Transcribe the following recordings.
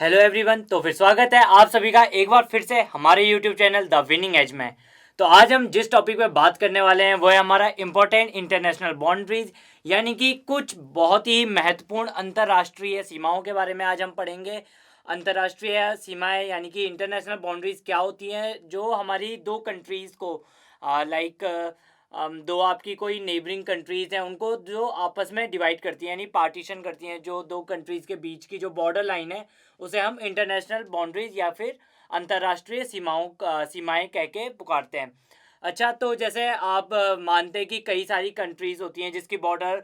Hello everyone. तो फिर स्वागत है आप सभी का एक बार फिर से हमारे YouTube channel the Winning Edge में। तो आज हम जिस टॉपिक पे बात करने वाले हैं वो है हमारा इम्पोर्टेंट इंटरनेशनल बाउंड्रीज, यानी कि कुछ बहुत ही महत्वपूर्ण अंतर्राष्ट्रीय सीमाओं के बारे में आज हम पढ़ेंगे। अंतर्राष्ट्रीय सीमाएं यानी कि इंटरनेशनल बाउंड्रीज क्या होती हैं जो हमारी दो कंट्रीज़ को लाइक दो आपकी कोई नेबरिंग कंट्रीज़ हैं उनको जो आपस में डिवाइड करती हैं यानी पार्टीशन करती हैं। जो दो कंट्रीज़ के बीच की जो बॉर्डर लाइन है उसे हम इंटरनेशनल बाउंड्रीज या फिर अंतर्राष्ट्रीय सीमाएं कह के पुकारते हैं। अच्छा, तो जैसे आप मानते हैं कि कई सारी कंट्रीज़ होती हैं जिसकी बॉर्डर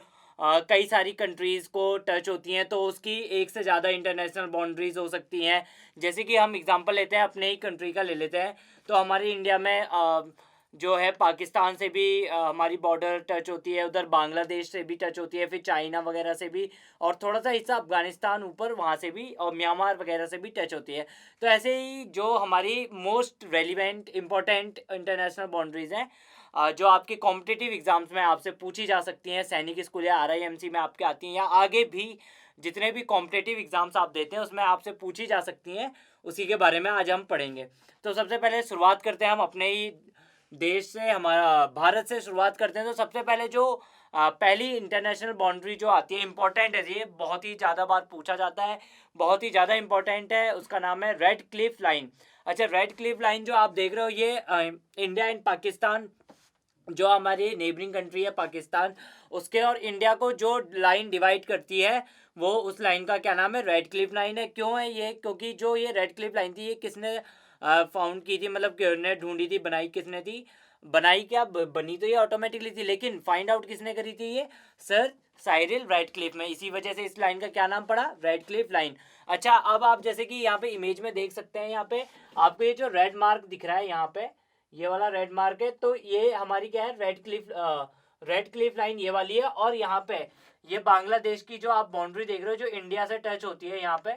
कई सारी कंट्रीज़ को टच होती हैं, तो उसकी एक से ज़्यादा इंटरनेशनल बाउंड्रीज हो सकती हैं। जैसे कि हम एग्जांपल लेते हैं, अपने ही कंट्री का ले लेते हैं। तो हमारी इंडिया में जो है पाकिस्तान से भी हमारी बॉर्डर टच होती है, उधर बांग्लादेश से भी टच होती है, फिर चाइना वगैरह से भी, और थोड़ा सा हिस्सा अफगानिस्तान ऊपर वहाँ से भी, और म्यांमार वगैरह से भी टच होती है। तो ऐसे ही जो हमारी most relevant important international boundaries हैं जो आपके कॉम्पिटिटिव एग्जाम्स में आपसे पूछी जा सकती हैं, सैनिक स्कूल या RIMC में आपके आती हैं, या आगे भी जितने भी कॉम्पिटिटिव एग्जाम्स आप देते हैं उसमें आपसे पूछी जा सकती हैं, उसी के बारे में आज हम पढ़ेंगे। तो सबसे पहले शुरुआत करते हैं हम अपने ही देश से, हमारा भारत से शुरुआत करते हैं। तो सबसे पहले जो पहली इंटरनेशनल बाउंड्री जो आती है, इंपॉर्टेंट है, ये बहुत ही ज़्यादा बार पूछा जाता है, बहुत ही ज़्यादा इंपॉर्टेंट है, उसका नाम है रेड क्लिफ लाइन। अच्छा, रेड क्लिफ लाइन जो आप देख रहे हो ये इंडिया एंड पाकिस्तान, जो हमारी नेबरिंग कंट्री है पाकिस्तान, उसके और इंडिया को जो लाइन डिवाइड करती है वो उस लाइन का क्या नाम है, रेड क्लिफ लाइन है। क्यों है ये? क्योंकि जो ये रेड क्लिफ लाइन थी ये किसने फाउंड की थी, मतलब किसने ढूंढी थी, बनाई किसने थी? बनाई क्या, बनी तो ये ऑटोमेटिकली थी, लेकिन फाइंड आउट किसने करी थी? ये सर साइरिल रेडक्लिफ में। इसी वजह से इस लाइन का क्या नाम पड़ा, रेड क्लिफ लाइन। अच्छा, अब आप जैसे कि यहाँ पे इमेज में देख सकते हैं, यहाँ पे आपको ये जो रेड मार्क दिख रहा है, यहाँ पे ये वाला रेड मार्क है, तो ये हमारी क्या है, रेड क्लिफ लाइन ये वाली है। और यहाँ पे ये बांग्लादेश की जो आप बाउंड्री देख रहे हो जो इंडिया से टच होती है, यहाँ पे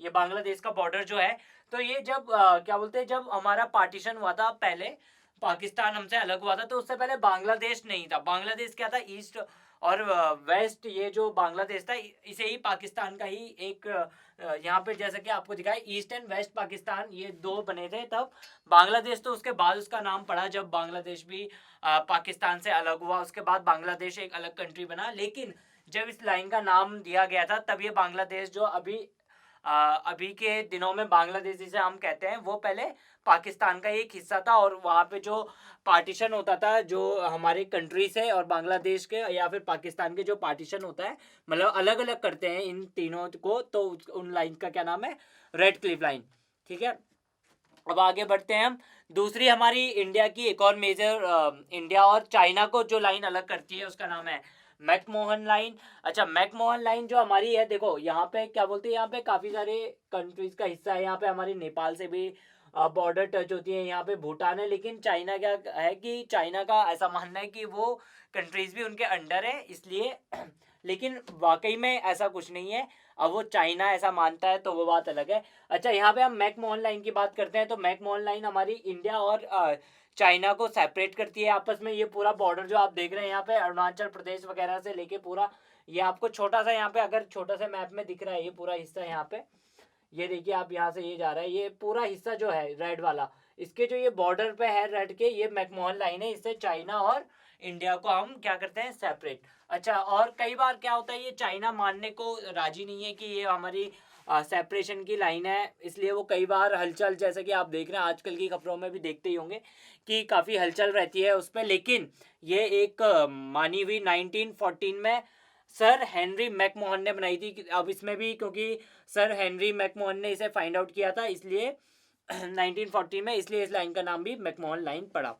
ये बांग्लादेश का बॉर्डर जो है। तो ये जब क्या बोलते हैं, जब हमारा पार्टीशन हुआ था पहले, पाकिस्तान हमसे अलग हुआ था, तो उससे पहले बांग्लादेश नहीं था। बांग्लादेश क्या था, ईस्ट और वेस्ट, ये जो बांग्लादेश था इसे ही पाकिस्तान का ही एक यहाँ पे जैसे कि आपको दिखाया ईस्ट एंड वेस्ट पाकिस्तान, ये दो बने थे तब। बांग्लादेश तो उसके बाद उसका नाम पड़ा जब बांग्लादेश भी पाकिस्तान से अलग हुआ, उसके बाद बांग्लादेश एक अलग कंट्री बना। लेकिन जब इस लाइन का नाम दिया गया था तब ये बांग्लादेश जो अभी के दिनों में बांग्लादेश जिसे हम कहते हैं, वो पहले पाकिस्तान का एक हिस्सा था। और वहाँ पे जो पार्टीशन होता था, जो हमारे कंट्री से और बांग्लादेश के या फिर पाकिस्तान के जो पार्टीशन होता है, मतलब अलग अलग करते हैं इन तीनों को, तो उन लाइन का क्या नाम है, रेड क्लिफ लाइन। ठीक है, अब आगे बढ़ते हैं हम। दूसरी हमारी इंडिया की एक और मेजर, इंडिया और चाइना को जो लाइन अलग करती है उसका नाम है मैकमोहन लाइन। अच्छा, मैकमोहन लाइन जो हमारी है, देखो यहाँ पे क्या बोलते हैं, यहाँ पे काफ़ी सारे कंट्रीज का हिस्सा है। यहाँ पे हमारी नेपाल से भी बॉर्डर टच होती है, यहाँ पे भूटान है। लेकिन चाइना क्या है कि चाइना का ऐसा मानना है कि वो कंट्रीज भी उनके अंडर है, इसलिए लेकिन वाकई में ऐसा कुछ नहीं है। अब वो चाइना ऐसा मानता है तो वो बात अलग है। अच्छा, यहाँ पे हम मैकमोहन लाइन की बात करते हैं। तो मैकमोहन लाइन हमारी इंडिया और चाइना को सेपरेट करती है आपस में। ये पूरा बॉर्डर जो आप देख रहे हैं यहाँ पे, अरुणाचल प्रदेश वगैरह से लेके पूरा, ये आपको छोटा सा यहाँ पे अगर छोटा सा मैप में दिख रहा है, ये पूरा हिस्सा यहाँ पे, ये देखिए आप, यहाँ से ये जा रहा है, ये पूरा हिस्सा जो है रेड वाला, इसके जो ये बॉर्डर पे है रेड के, ये मैकमोहन लाइन है। इससे चाइना और इंडिया को हम क्या करते हैं, सेपरेट। अच्छा, और कई बार क्या होता है, ये चाइना मानने को राजी नहीं है कि ये हमारी सेपरेशन की लाइन है, इसलिए वो कई बार हलचल, जैसे कि आप देख रहे हैं आजकल की खबरों में भी देखते ही होंगे कि काफ़ी हलचल रहती है उस पर। लेकिन ये एक मानी हुई 1914 में सर हेनरी मैकमोहन ने बनाई थी। अब इसमें भी क्योंकि सर हेनरी मैकमोहन ने इसे फाइंड आउट किया था, इसलिए 1940 में, इसलिए इस लाइन का नाम भी मैकमोहन लाइन पड़ा।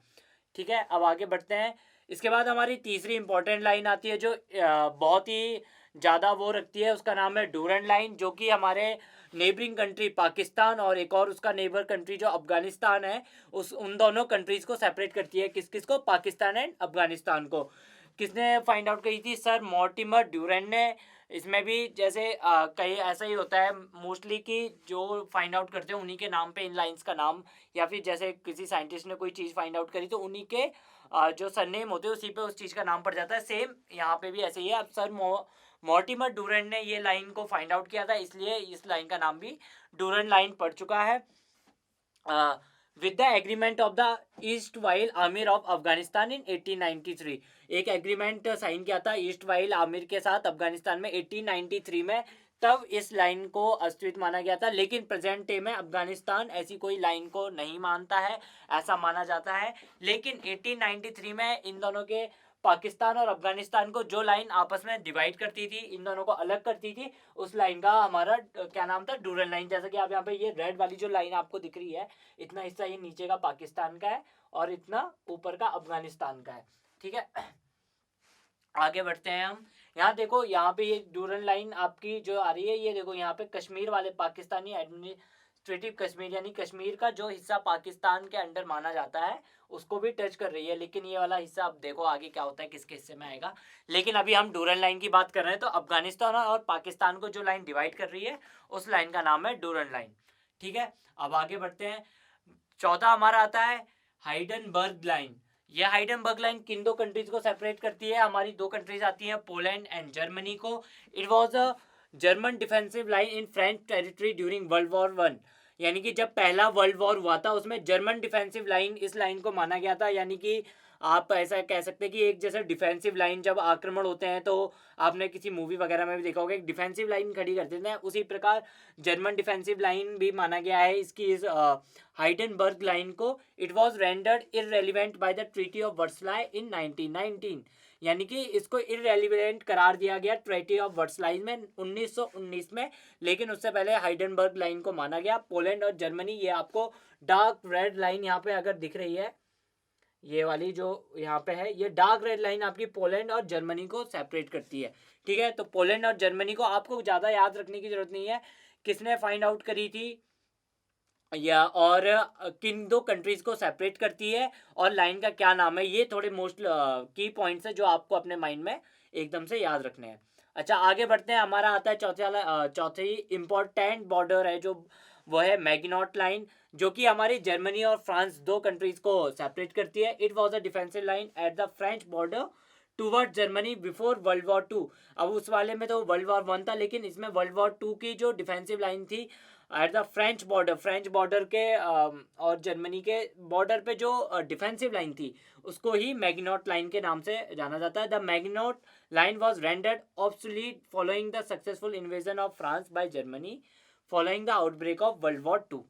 ठीक है, अब आगे बढ़ते हैं। इसके बाद हमारी तीसरी इंपॉर्टेंट लाइन आती है जो बहुत ही ज़्यादा वो रखती है, उसका नाम है डूरन लाइन, जो कि हमारे नेबरिंग कंट्री पाकिस्तान और एक और उसका नेबर कंट्री जो अफगानिस्तान है, उन दोनों कंट्रीज़ को सेपरेट करती है। किस किस को? पाकिस्तान एंड अफगानिस्तान को। किसने फाइंड आउट करी थी? सर मॉर्टिमर ड्यूरेन ने इसमें भी जैसे कई ऐसा ही होता है मोस्टली कि जो फाइंड आउट करते हैं उन्हीं के नाम पे इन लाइंस का नाम, या फिर जैसे किसी साइंटिस्ट ने कोई चीज़ फाइंड आउट करी तो उन्हीं के जो सरनेम होते हैं उसी पे उस चीज़ का नाम पड़ जाता है। सेम यहाँ पे भी ऐसे ही है। अब सर मॉर्टिमर डुरैंट ने ये लाइन को फाइंड आउट किया था, इसलिए इस लाइन का नाम भी डुरैंट लाइन पड़ चुका है। With the agreement of the east while Amir of Afghanistan in 1893, एक एग्रीमेंट साइन किया था ईस्ट वाइल आमिर के साथ अफगानिस्तान में 1893 में, तब इस लाइन को अस्तित्व माना गया था। लेकिन प्रेजेंट डे में अफगानिस्तान ऐसी कोई लाइन को नहीं मानता है, ऐसा माना जाता है। लेकिन 1893 में इन दोनों के, पाकिस्तान और अफगानिस्तान को जो लाइन आपस में डिवाइड करती थी, इन दोनों को अलग करती थी, उस लाइन का हमारा क्या नाम था, डुरैंट लाइन। जैसा कि आप यहाँ पे ये रेड वाली जो लाइन आपको दिख रही है, इतना हिस्सा ये नीचे का पाकिस्तान का है और इतना ऊपर का अफगानिस्तान का है। ठीक है, आगे बढ़ते हैं हम। यहाँ देखो, यहाँ पे ये डुरैंट लाइन आपकी जो आ रही है, ये देखो यहाँ पे कश्मीर वाले पाकिस्तानी एडमिनिस्ट्रेटिव कश्मीर, यानी कश्मीर का जो हिस्सा पाकिस्तान के अंडर माना जाता है, उसको भी टच कर रही है। लेकिन ये वाला हिस्सा अब देखो आगे क्या होता है, किसके हिस्से में आएगा। लेकिन अभी हम डुरैंट लाइन की बात कर रहे हैं, तो अफगानिस्तान और पाकिस्तान को जो लाइन डिवाइड कर रही है उस लाइन का नाम है डुरैंट लाइन। ठीक है, अब आगे बढ़ते हैं। चौथा हमारा आता है हाइडेनबर्ग लाइन। यह हाइडेनबर्ग लाइन किन दो कंट्रीज को सेपरेट करती है? हमारी दो कंट्रीज आती हैं, पोलैंड एंड जर्मनी को। It was a German defensive line in French territory during World War one, यानी कि जब पहला वर्ल्ड वॉर हुआ था उसमें जर्मन डिफेंसिव लाइन, इस लाइन को माना गया था। यानी कि आप ऐसा कह सकते हैं कि एक जैसे डिफेंसिव लाइन जब आक्रमण होते हैं तो आपने किसी मूवी वगैरह में भी देखा होगा, एक डिफेंसिव लाइन खड़ी कर देते हैं, उसी प्रकार जर्मन डिफेंसिव लाइन भी माना गया है इसकी इस हाइडेनबर्ग लाइन को। It was rendered irrelevant by the treaty of Versailles in 1919, यानी कि इसको इररेलीवेंट करार दिया गया ट्रीटी ऑफ वर्सलाय में 1919 में। लेकिन उससे पहले हाइडेनबर्ग लाइन को माना गया। पोलैंड और जर्मनी, ये आपको डार्क रेड लाइन यहाँ पे अगर दिख रही है, ये वाली जो यहाँ पे है, ये डार्क रेड लाइन आपकी पोलैंड और जर्मनी को सेपरेट करती है। ठीक है, तो पोलैंड और जर्मनी को आपको ज़्यादा याद रखने की जरूरत नहीं है किसने फाइंड आउट करी थी या और किन दो कंट्रीज को सेपरेट करती है और लाइन का क्या नाम है। ये थोड़े मोस्ट की पॉइंट्स है जो आपको अपने माइंड में एकदम से याद रखने हैं। अच्छा, आगे बढ़ते हैं। हमारा आता है चौथी इम्पोर्टेंट बॉर्डर है जो वो है मैगिनॉट लाइन, जो कि हमारी जर्मनी और फ्रांस दो कंट्रीज को सेपरेट करती है। It was a defensive line at the French border toward Germany before World War two. अब उस वाले में तो वर्ल्ड वॉर वन था, लेकिन इसमें वर्ल्ड वॉर टू की जो डिफेंसिव लाइन थी एट द फ्रेंच बॉर्डर के और जर्मनी के बॉर्डर पे जो डिफेंसिव लाइन थी उसको ही मैगिनॉट लाइन के नाम से जाना जाता है। The Maginot line was rendered obsolete following the successful invasion of France by Germany following the outbreak of World War two.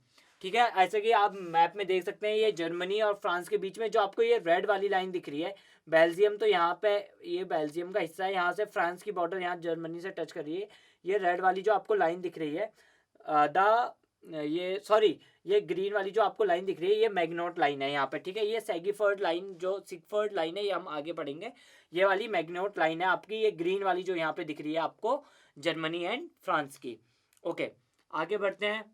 ठीक है, ऐसे कि आप मैप में देख सकते हैं, ये जर्मनी और फ्रांस के बीच में जो आपको ये रेड वाली लाइन दिख रही है, बेल्जियम, तो यहाँ पे ये बेल्जियम का हिस्सा है, यहाँ से फ्रांस की बॉर्डर यहाँ जर्मनी से टच कर रही है। ये रेड वाली जो आपको लाइन दिख रही है ये ग्रीन वाली जो आपको लाइन दिख रही है, ये मैग्नॉट लाइन है यहाँ पे। ठीक है, ये सेगिफर्ड लाइन, जो सिगफर्ड लाइन है, ये हम आगे पढ़ेंगे। ये वाली मैग्नॉट लाइन है आपकी, ये ग्रीन वाली जो यहाँ पे दिख रही है आपको जर्मनी एंड फ्रांस की। ओके, आगे बढ़ते हैं।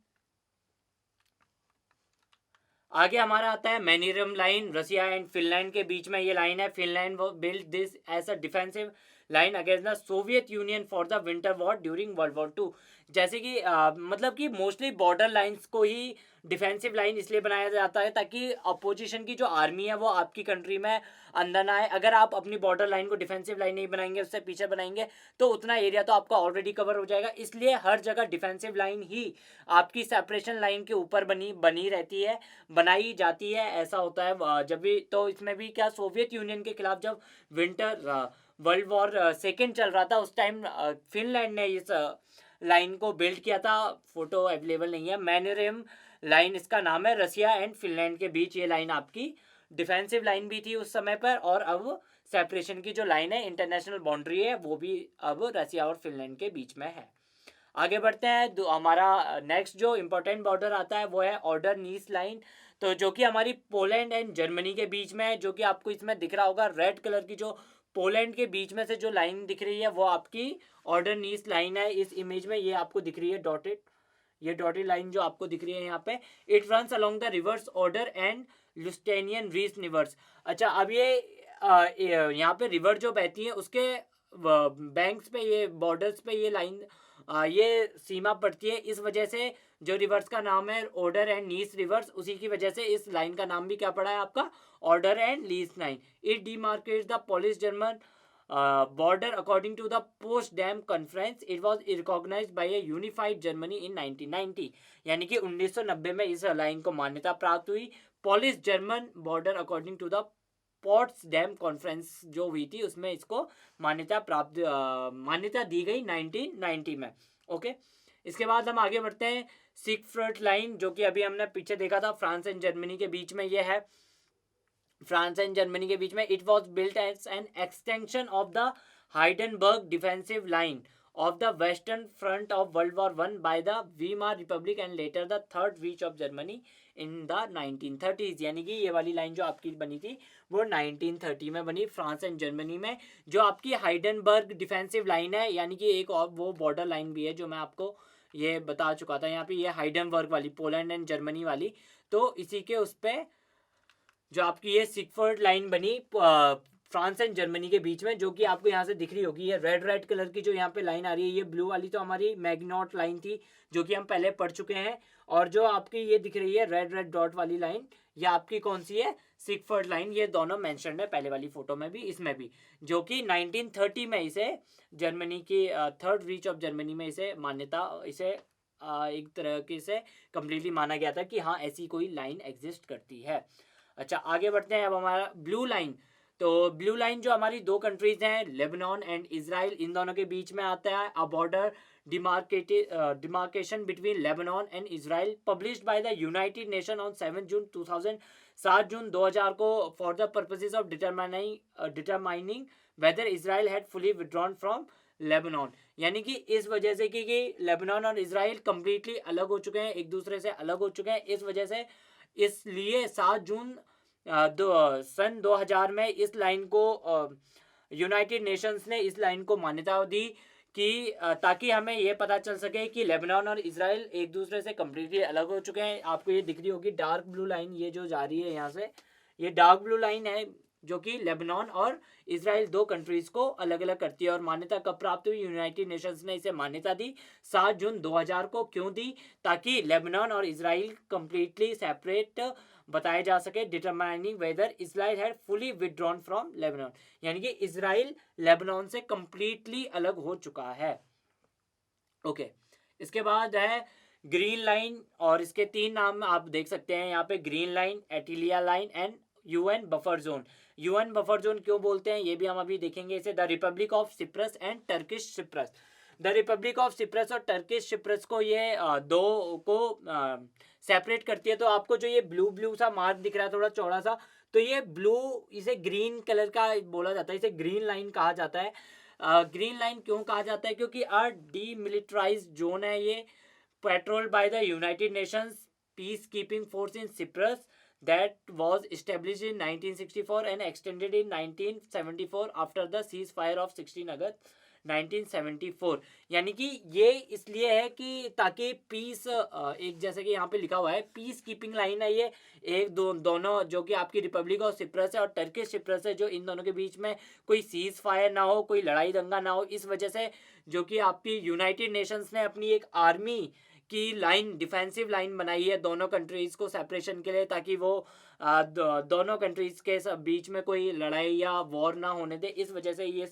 आगे हमारा आता है Mannerheim line, Russia and Finland के बीच में ये लाइन है। Finland build this as a defensive line against the Soviet Union for the Winter War during World War two. जैसे कि मतलब कि मोस्टली बॉर्डर लाइंस को ही डिफेंसिव लाइन इसलिए बनाया जाता है ताकि अपोजिशन की जो आर्मी है वो आपकी कंट्री में अंदर ना आए। अगर आप अपनी बॉर्डर लाइन को डिफेंसिव लाइन नहीं बनाएंगे, उससे पीछे बनाएंगे, तो उतना एरिया तो आपका ऑलरेडी कवर हो जाएगा। इसलिए हर जगह डिफेंसिव लाइन ही आपकी सेपरेशन लाइन के ऊपर बनी रहती है, बनाई जाती है। ऐसा होता है जब भी, तो इसमें भी क्या, सोवियत यूनियन के खिलाफ जब विंटर वर्ल्ड वॉर सेकेंड चल रहा था, उस टाइम फिनलैंड ने इस लाइन को बिल्ड किया था। फोटो अवेलेबल नहीं है। मैनीरम लाइन इसका नाम है। रसिया एंड फिनलैंड के बीच ये लाइन आपकी डिफेंसिव लाइन भी थी उस समय पर, और अब सेपरेशन की जो लाइन है, इंटरनेशनल बाउंड्री है, वो भी अब रसिया और फिनलैंड के बीच में है। आगे बढ़ते हैं। हमारा नेक्स्ट जो इम्पोर्टेंट बॉर्डर आता है वो है ऑर्डर नीस लाइन, तो जो कि हमारी पोलैंड एंड जर्मनी के बीच में है। जो कि आपको इसमें दिख रहा होगा रेड कलर की, जो पोलैंड के बीच में से जो लाइन दिख रही है वो आपकी ऑर्डर नीस लाइन है। इस इमेज में ये आपको दिख रही है डॉटेड, ये डॉटेड लाइन जो आपको दिख रही है यहाँ पे। It runs along the rivers Oder and Lusatian Neisse rivers. अच्छा, अब ये यहाँ पे रिवर जो बहती है उसके बैंक्स पे, ये बॉर्डर्स पे ये लाइन, ये सीमा पड़ती है। इस वजह से जो रिवर्स का नाम है ऑर्डर एंड लीस रिवर्स, उसी की वजह से इस लाइन का नाम भी क्या पड़ा है आपका, Oder and Neisse line. It demarcates the Polish German border according to the Potsdam Conference. It was recognized by a unified Germany in 1990. यानी कि 1990 में इस लाइन को मान्यता प्राप्त हुई। Polish German border according to the Potsdam conference जो हुई थी उसमें इसको मान्यता दी गई 1990 में। ओके, इसके बाद हम आगे बढ़ते हैं। सिगफ्रीड लाइन, जो कि अभी हमने पीछे देखा था, फ्रांस एंड जर्मनी के बीच में ये है, फ्रांस एंड जर्मनी के बीच में। It was built as an extension of the Hindenburg defensive line of the Western Front of World War One by the Weimar Republic and later the Third Reich of Germany in the 1930s। यानी कि ये वाली line जो आपकी बनी थी वो 1930 में बनी फ्रांस एंड जर्मनी में। जो आपकी हाइडेनबर्ग डिफेंसिव लाइन है, यानी कि एक और वो बॉर्डर लाइन भी है जो मैं आपको ये बता चुका था यहाँ पे, ये हाइडेनबर्ग वाली, पोलैंड एंड जर्मनी वाली। तो इसी के उस पर जो आपकी ये सिगफ्रीड लाइन बनी फ्रांस एंड जर्मनी के बीच में, जो कि आपको यहाँ से दिख रही होगी, ये रेड कलर की जो यहाँ पे लाइन आ रही है, ये ब्लू वाली तो हमारी मैग्नॉट लाइन थी जो कि हम पहले पढ़ चुके हैं। और जो आपकी ये दिख रही है रेड डॉट वाली लाइन, ये आपकी कौन सी है, सिगफ्रीड लाइन। ये दोनों मेंशन है पहले वाली फोटो में भी, इसमें भी, जो कि 1930 में इसे जर्मनी की थर्ड रीच ऑफ जर्मनी में इसे मान्यता, इसे एक तरह के से कम्प्लीटली माना गया था कि हाँ ऐसी कोई लाइन एग्जिस्ट करती है। अच्छा, आगे बढ़ते हैं। अब हमारा ब्लू लाइन, तो ब्लू लाइन जो हमारी दो कंट्रीज हैं, लेबनान एंड इजराइल, इन दोनों के बीच में आता है। अ border demarcation between Lebanon and Israel published by the United nation on 7 जून 2000, 7 जून 2000 को, for the purposes of determining weather Israel had fully withdrawn from Lebanon. यानी कि इस वजह से कि लेबनान और इजराइल कंप्लीटली अलग हो चुके हैं, एक दूसरे से अलग हो चुके हैं, इस वजह से, इसलिए 7 जून सन 2000 में इस लाइन को यूनाइटेड नेशंस ने इस लाइन को मान्यता दी कि ताकि हमें ये पता चल सके कि लेबनान और इजराइल एक दूसरे से कम्प्लीटली अलग हो चुके हैं। आपको ये दिख रही होगी डार्क ब्लू लाइन, ये जो जा रही है यहाँ से, ये डार्क ब्लू लाइन है जो कि लेबनान और इजराइल दो कंट्रीज को अलग अलग करती है। और मान्यता कब प्राप्त हुई, यूनाइटेड नेशंस ने इसे मान्यता दी 7 जून 2000 को। क्यों दी, ताकि लेबनान और इजराइल कंप्लीटली सेपरेट बताया जा सके, determining weather Israel had fully withdrawn from Lebanon. यानी कि इजराइल लेबनान से कंप्लीटली अलग हो चुका है। ओके, इसके बाद है ग्रीन लाइन, और इसके 3 नाम आप देख सकते हैं यहाँ पे, Green Line, Attila Line and UN buffer zone. UN buffer zone क्यों बोलते हैं ये भी हम अभी देखेंगे। इसे the Republic of Cyprus and Turkish Cyprus, the Republic of Cyprus और टर्किश सिप्रस को ये दो को सेपरेट करती है। तो आपको जो ये ब्लू सा मार्क दिख रहा है थोड़ा चौड़ा सा, तो ये ब्लू, इसे ग्रीन कलर का बोला जाता है, इसे ग्रीन लाइन कहा जाता है। ग्रीन लाइन क्यों कहा जाता है, क्योंकि डीमिलिटराइज्ड जोन है ये, petrol by the United Nations peace keeping force in Cyprus that was established in 1964 and extended in 1974 after the ceasefire of 16 अगस्त 1974। यानी कि ये इसलिए है कि ताकि पीस, एक जैसे कि यहाँ पे लिखा हुआ है पीस कीपिंग लाइन है ये, एक दोनों जो कि आपकी रिपब्लिक ऑफ सिप्रस है और टर्किश सिप्रस है, जो इन दोनों के बीच में कोई सीज फायर ना हो, कोई लड़ाई दंगा ना हो। इस वजह से जो कि आपकी यूनाइटेड नेशंस ने अपनी एक आर्मी की लाइन, डिफेंसिव लाइन बनाई है दोनों कंट्रीज को सेपरेशन के लिए, ताकि वो दोनों कंट्रीज के बीच में कोई लड़ाई या वॉर ना होने दे। इस वजह से ये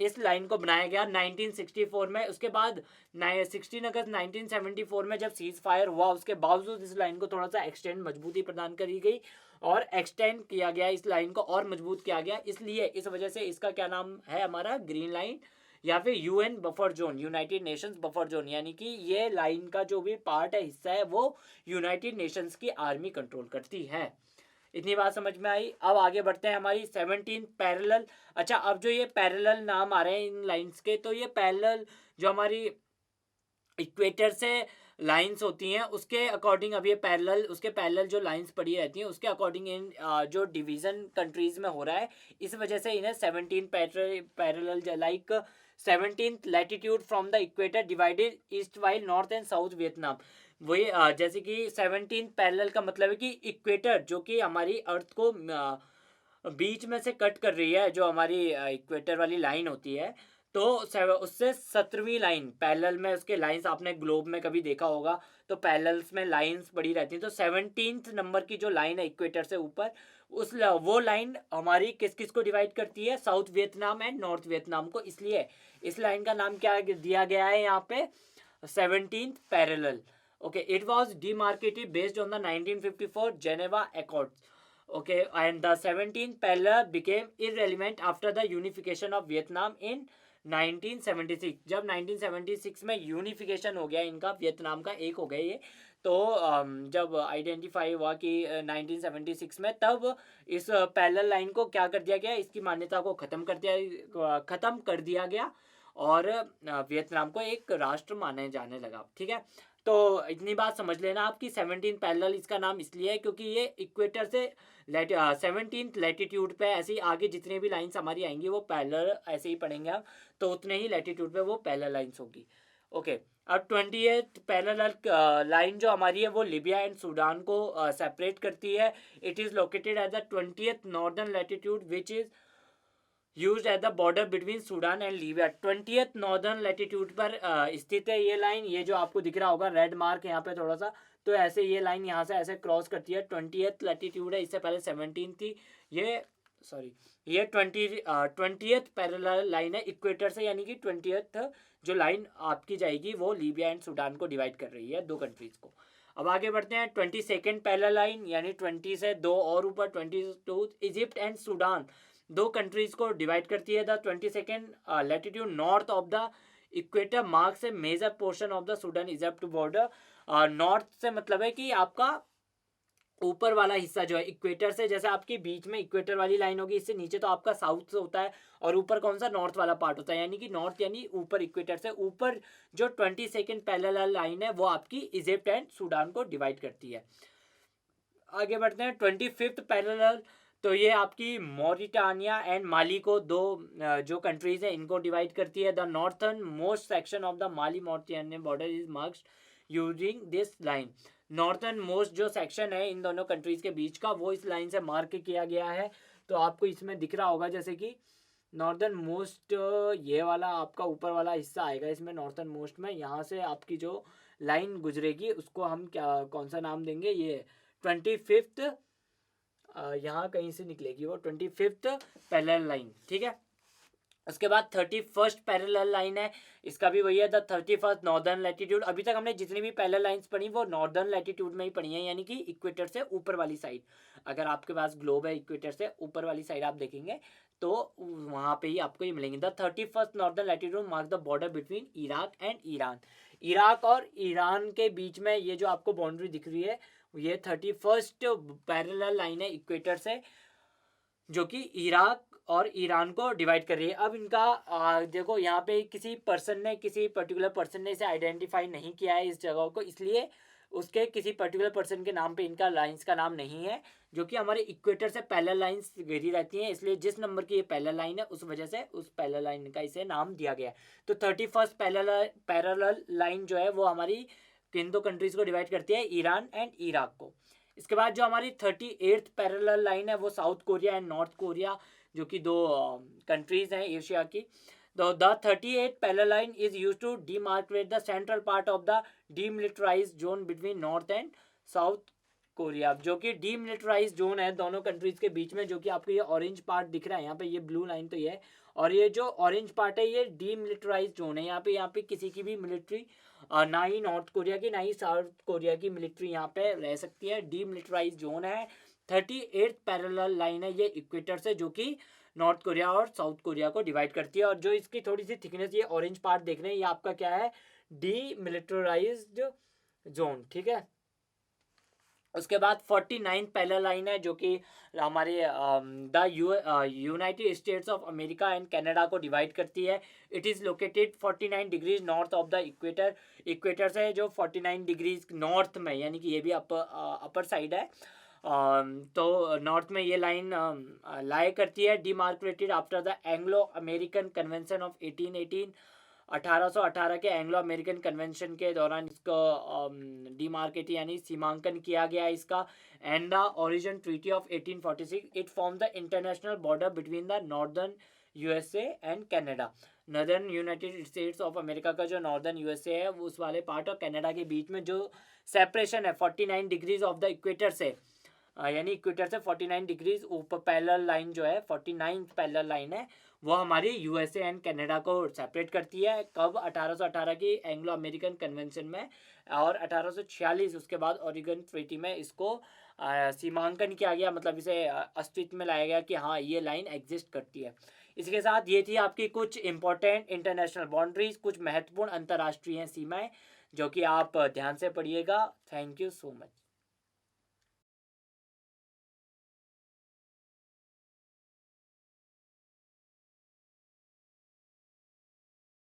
इस लाइन को बनाया गया 1964 में। उसके बाद 16 अगस्त 1974 में जब सीज फायर हुआ, उसके बावजूद इस लाइन को थोड़ा सा एक्सटेंड, मजबूती प्रदान करी गई और एक्सटेंड किया गया, इस लाइन को और मजबूत किया गया। इसलिए इस वजह से इसका क्या नाम है हमारा, ग्रीन लाइन या फिर UN buffer zone, United Nations buffer zone. यानी कि ये लाइन का जो भी पार्ट है, हिस्सा है, वो यूनाइटेड नेशंस की आर्मी कंट्रोल करती है। इतनी बात समझ में आई। अब आगे बढ़ते हैं हमारी 17 पैरेलल। अच्छा, अब जो ये पैरेलल नाम आ रहे हैं इन लाइंस के, तो ये पैरेलल जो हमारी इक्वेटर से लाइंस होती हैं उसके अकॉर्डिंग, अब ये पैरेलल, उसके पैरेलल जो लाइंस पड़ी रहती हैं उसके अकॉर्डिंग इन जो डिवीज़न कंट्रीज़ में हो रहा है, इस वजह से इन्हें 17 parallel, like 17th latitude from the equator divided east while north and south Vietnam. वही जैसे कि 17 पैरेलल का मतलब है कि इक्वेटर जो कि हमारी अर्थ को बीच में से कट कर रही है, जो हमारी इक्वेटर वाली लाइन होती है, तो उससे 17वीं लाइन पैरेलल में उसके लाइंस आपने ग्लोब में कभी देखा होगा, तो पैरेलल्स में लाइंस पड़ी रहती हैं। तो 17th नंबर की जो लाइन है इक्वेटर से ऊपर, वो लाइन हमारी किस किस को डिवाइड करती है, south Vietnam and north Vietnam को। इसलिए इस लाइन का नाम क्या दिया गया है यहाँ पे, 17th parallel. Okay, it was demarcated based on the 1954 Geneva Accords. Okay, and the 17th parallel became irrelevant after the unification of Vietnam in 1976. जब 1976 में यूनिफिकेशन हो गया इनका, वियतनाम का एक हो गया ये, तो जब आइडेंटिफाई हुआ कि 1976 में, तब इस पैरेलल लाइन को क्या कर दिया गया, इसकी मान्यता को खत्म कर दिया गया और वियतनाम को एक राष्ट्र माने जाने लगा। ठीक है, तो इतनी बात समझ लेना आप कि 17 पैरेलल इसका नाम इसलिए है क्योंकि ये इक्वेटर से 17th लैटिट्यूड पे ऐसे ही आगे जितने भी लाइंस हमारी आएंगी वो पैरेलल ऐसे ही पढ़ेंगे हम, तो उतने ही लैटिट्यूड पे वो पैरेलल लाइंस होगी। ओके, अब 20th पैरेलल लाइन जो हमारी है वो लीबिया एंड सूडान को सेपरेट करती है। It is located at the 20th northern latitude which is use at the border between Sudan and Libya. 20th northern latitude पर स्थित है ये लाइन। ये जो आपको दिख रहा होगा रेड मार्क यहाँ पे थोड़ा सा, तो ऐसे ये लाइन यहाँ से ऐसे क्रॉस करती है। 20th लैटिट्यूड है, इससे पहले 17 थी ये, सॉरी ये 20th पैरेलल लाइन है इक्वेटर से, यानी कि 20th जो लाइन आपकी जाएगी वो लीबिया एंड सूडान को डिवाइड कर रही है, दो कंट्रीज को। अब आगे बढ़ते हैं 22nd पैरेलल लाइन, यानी 20 से दो और ऊपर 22 इजिप्ट एंड सूडान दो कंट्रीज को डिवाइड करती है। The 22nd latitude north of the equator marks a major portion of the Sudan Egypt border. North से मतलब है कि आपका ऊपर वाला हिस्सा जो है इक्वेटर से, जैसे आपकी बीच में इक्वेटर वाली लाइन होगी, इससे नीचे तो आपका साउथ से होता है और ऊपर कौन सा, नॉर्थ वाला पार्ट होता है, यानी कि नॉर्थ यानी ऊपर इक्वेटर से ऊपर जो 22nd पैरेलल लाइन है वो आपकी इजिप्ट एंड सूडान को डिवाइड करती है। आगे बढ़ते हैं 25th पैरेलल, तो ये आपकी मॉरिटानिया एंड माली को, दो जो कंट्रीज है इनको डिवाइड करती है। The northern most section of the Mali Mauritania border is marked using this line. Northern most जो सेक्शन है इन दोनों कंट्रीज के बीच का, वो इस लाइन से मार्क किया गया है। तो आपको इसमें दिख रहा होगा जैसे कि नॉर्थर्न मोस्ट, ये वाला आपका ऊपर वाला हिस्सा आएगा इसमें नॉर्थर्न मोस्ट में, यहाँ से आपकी जो लाइन गुजरेगी उसको हम क्या, कौन सा नाम देंगे, ये 25th यहाँ कहीं से निकलेगी वो 25th पैरेलल लाइन। ठीक है, उसके बाद 31st पैरेलल लाइन है, इसका भी वही है, द 31st नॉर्दर्न लैटिट्यूड। अभी तक हमने जितनी भी पैरेलल लाइंस पढ़ी वो नॉर्दर्न लैटिट्यूड में ही पढ़ी है, यानी कि इक्वेटर से ऊपर वाली साइड। अगर आपके पास ग्लोब है इक्वेटर से ऊपर वाली साइड आप देखेंगे तो वहाँ पे ही आपको ये मिलेंगे। The 31st northern latitude mark the border between Iraq and Iran. Iraq और ईरान के बीच में ये जो आपको बाउंड्री दिख रही है ये 31st पैरेलल लाइन है इक्वेटर से, जो कि इराक और ईरान को डिवाइड कर रही है। अब इनका देखो यहाँ पे किसी पर्टिकुलर पर्सन ने इसे आइडेंटिफाई नहीं किया है इस जगह को, इसलिए उसके किसी पर्टिकुलर पर्सन के नाम पे इनका लाइंस का नाम नहीं है, जो कि हमारे इक्वेटर से पैरेलल लाइंस गिरी रहती हैं, इसलिए जिस नंबर की ये पैरेलल लाइन है उस वजह से उस पैरेलल लाइन का इसे नाम दिया गया है। तो 31st पैरेलल लाइन जो है वो हमारी किन दो कंट्रीज को डिवाइड करती है, ईरान एंड इराक को। इसके बाद जो हमारी 38th पैरेलल लाइन है वो South Korea and North Korea, जो कि दो कंट्रीज हैं एशिया की। The 38th parallel line is used to demarcate the central part of the demilitarized zone between North and South Korea, जो कि डीमिलिटराइज्ड जोन है दोनों कंट्रीज के बीच में, जो कि आपको ये ऑरेंज पार्ट दिख रहा है यहाँ पे, ये ब्लू लाइन तो ये है, और ये जो ऑरेंज पार्ट है ये डीमिलिटराइज्ड जोन है। यहाँ पे किसी की भी मिलिट्री, ना ही नॉर्थ कोरिया की ना ही साउथ कोरिया की मिलिट्री यहाँ पे रह सकती है, डीमिलिटराइज्ड जोन है। 38th पैरेलल लाइन है ये इक्वेटर से, जो कि नॉर्थ कोरिया और साउथ कोरिया को डिवाइड करती है। और जो इसकी थोड़ी सी थिकनेस, ये ऑरेंज पार्ट देख रहे हैं, ये आपका क्या है, डीमिलिटराइज्ड जोन। ठीक है, उसके बाद 49th पैरेलल लाइन है, जो कि हमारे the United states of America and Canada को डिवाइड करती है। It is located 49 degrees north of the equator. Equator से जो 49 डिग्रीज नॉर्थ में, यानी कि ये भी अपर साइड है, तो नॉर्थ में ये लाइन लाई करती है। Demarcated after the Anglo American convention of 1818 1818 के एंग्लो अमेरिकन कन्वेंशन के दौरान इसको डिमार्केट यानी सीमांकन किया गया इसका। And the origin treaty of 1846 it form the international border between the northern USA and Canada. Northern United states of America का जो नॉर्दर्न यूएसए है वो उस वाले पार्ट और कनाडा के बीच में जो सेपरेशन है 49 डिग्रीज ऑफ द इक्वेटर से, यानी इक्वेटर से 49 डिग्रीज ऊपर पैरेलल लाइन जो है 49 पैरेलल लाइन है वो हमारी यूएसए एंड कनाडा को सेपरेट करती है। कब? 1818 की एंग्लो अमेरिकन कन्वेंशन में, और 1846 उसके बाद ओरिगन ट्रीटी में इसको सीमांकन किया गया, मतलब इसे अस्तित्व में लाया गया कि हाँ ये लाइन एग्जिस्ट करती है। इसके साथ ये थी आपकी कुछ इंपॉर्टेंट इंटरनेशनल बाउंड्रीज, कुछ महत्वपूर्ण अंतर्राष्ट्रीय सीमाएं जो कि आप ध्यान से पढ़िएगा। Thank you so much.